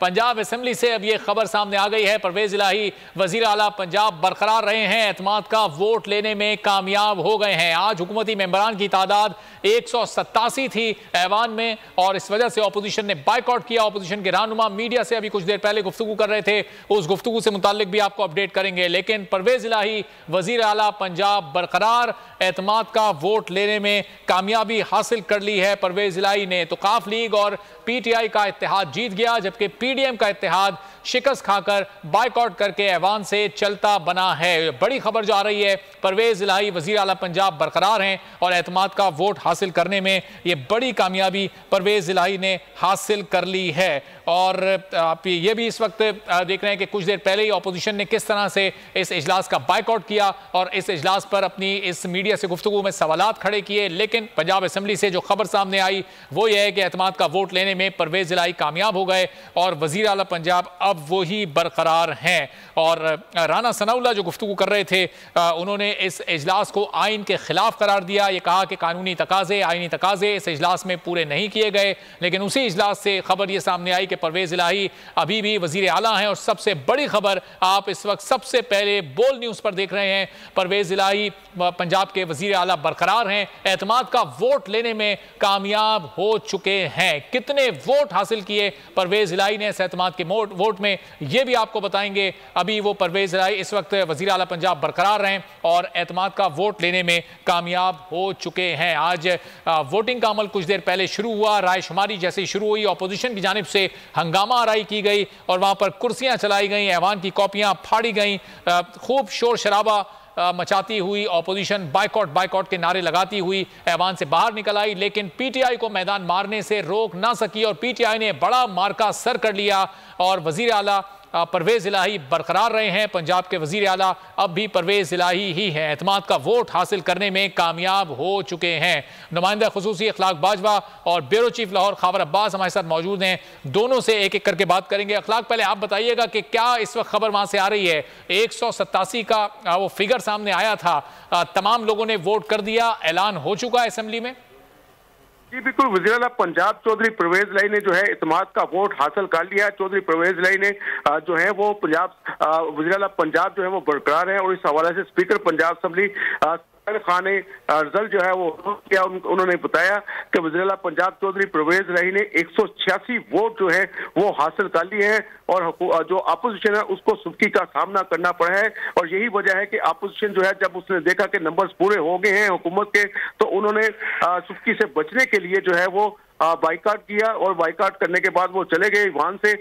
Punjab assembly से अब ये खबर सामने आ गई है। परवेज इलाही वजीर आला पंजाब बरकरार रहे हैं, एतमाद का वोट लेने में कामयाब हो गए हैं। आज हुकूमती मेंबरान की तादाद 187 थी ऐवान में और इस वजह से अपोजिशन ने बाइकआउट किया। अपोजिशन के रहनुमा मीडिया से अभी कुछ देर पहले गुफ्तगू कर रहे थे, उस गुफ्तगू से मुताल्लिक भी आपको अपडेट करेंगे। लेकिन परवेज इलाही वजीर आला पंजाब बरकरार, एतमाद का वोट लेने में कामयाबी हासिल कर ली है परवेज इलाही ने। तो काफ लीग और पीटीआई का इत्तेहाद जीत गया, जबकि पीडीएम का इत्तेहाद शिकस्त खाकर बाइकआउट करके ऐवान से चलता बना है। बड़ी खबर जो आ रही है, परवेज इलाही वजीर आला पंजाब बरकरार हैं और एतमाद का वोट हासिल करने में ये बड़ी कामयाबी परवेज इलाही ने हासिल कर ली है। और आप ये भी इस वक्त देख रहे हैं कि कुछ देर पहले ही अपोजिशन ने किस तरह से इस इजलास का बाइकआउट किया और इस इजलास पर अपनी इस मीडिया से गुफ्तगू में सवालात खड़े किए। लेकिन पंजाब असेंबली से जो खबर सामने आई वो ये है कि एतमाद का वोट लेने में परवेज इलाही कामयाब हो गए और वजीर आला पंजाब अब वही बरकरार हैं। और राना सनाउल्लाह जो गुफ्तगू कर रहे थे, उन्होंने इस इजलास को आइन के खिलाफ करार दिया। ये कहा कि कानूनी तकाजे, आइनी तकाजे इस इजलास में पूरे नहीं किए गए। लेकिन उसी इजलास से खबर ये सामने आई कि परवेज इलाही अभी भी वजीर आला हैं। और सबसे बड़ी खबर आप इस वक्त सबसे पहले बोल न्यूज पर देख रहे हैं, परवेज इलाही पंजाब के वजीर आला बरकरार हैं, एतमाद का वोट लेने में कामयाब हो चुके हैं। कितने वोट हासिल किए परवेज इलाही ने इस एतमाद के वोट में, यह भी आपको बताएंगे। अभी वो परवेज इलाही इस वक्त वजीर आला पंजाब बरकरार हैं और एतमाद का वोट लेने में कामयाब हो चुके हैं। आज वोटिंग का अमल कुछ देर पहले शुरू हुआ। राय शुमारी जैसे शुरू हुई, अपोजिशन की जानिब से हंगामा आराई की गई और वहां पर कुर्सियां चलाई गई, ऐवान की कॉपियां फाड़ी गई, खूब शोर शराबा मचाती हुई अपोजिशन बाइकआउट के नारे लगाती हुई ऐवान से बाहर निकल आई। लेकिन पीटीआई को मैदान मारने से रोक ना सकी और पीटीआई ने बड़ा मार्का सर कर लिया और वजीर आला परवेज इलाही बरकरार रहे हैं। पंजाब के वजीर आला अब भी परवेज इलाही ही हैं, एतमाद का वोट हासिल करने में कामयाब हो चुके हैं। नुमाइंदा खुसूसी अखलाक बाजवा और ब्यूरो चीफ लाहौर खबर अब्बास हमारे साथ मौजूद हैं। दोनों से एक एक करके बात करेंगे। अखलाक, पहले आप बताइएगा कि क्या इस वक्त खबर वहां से आ रही है? 187 का वो फिगर सामने आया था, तमाम लोगों ने वोट कर दिया, ऐलान हो चुका है असेंबली में? जी बिल्कुल, वज़ीर आला पंजाब चौधरी परवेज इलाही ने जो है इत्तेमाद का वोट हासिल कर लिया। चौधरी परवेज इलाही ने जो है वो वज़ीर आला पंजाब जो है वो बरकरार है और इस हवाले से स्पीकर पंजाब असेंबली खान ने रिजल्ट जो है वो किया। उन्होंने बताया कि वज़ीर आला पंजाब चौधरी परवेज इलाही ने 186 वोट जो है वो हासिल कर लिए हैं और जो अपोजिशन है उसको सुर्खी का सामना करना पड़ा है। और यही वजह है कि अपोजिशन जो है जब उसने देखा कि नंबर्स पूरे हो गए हैं हुकूमत के, तो उन्होंने सुर्खी से बचने के लिए जो है वो बाइकआउट किया और बाइकआउट करने के बाद वो चले गए वहां से।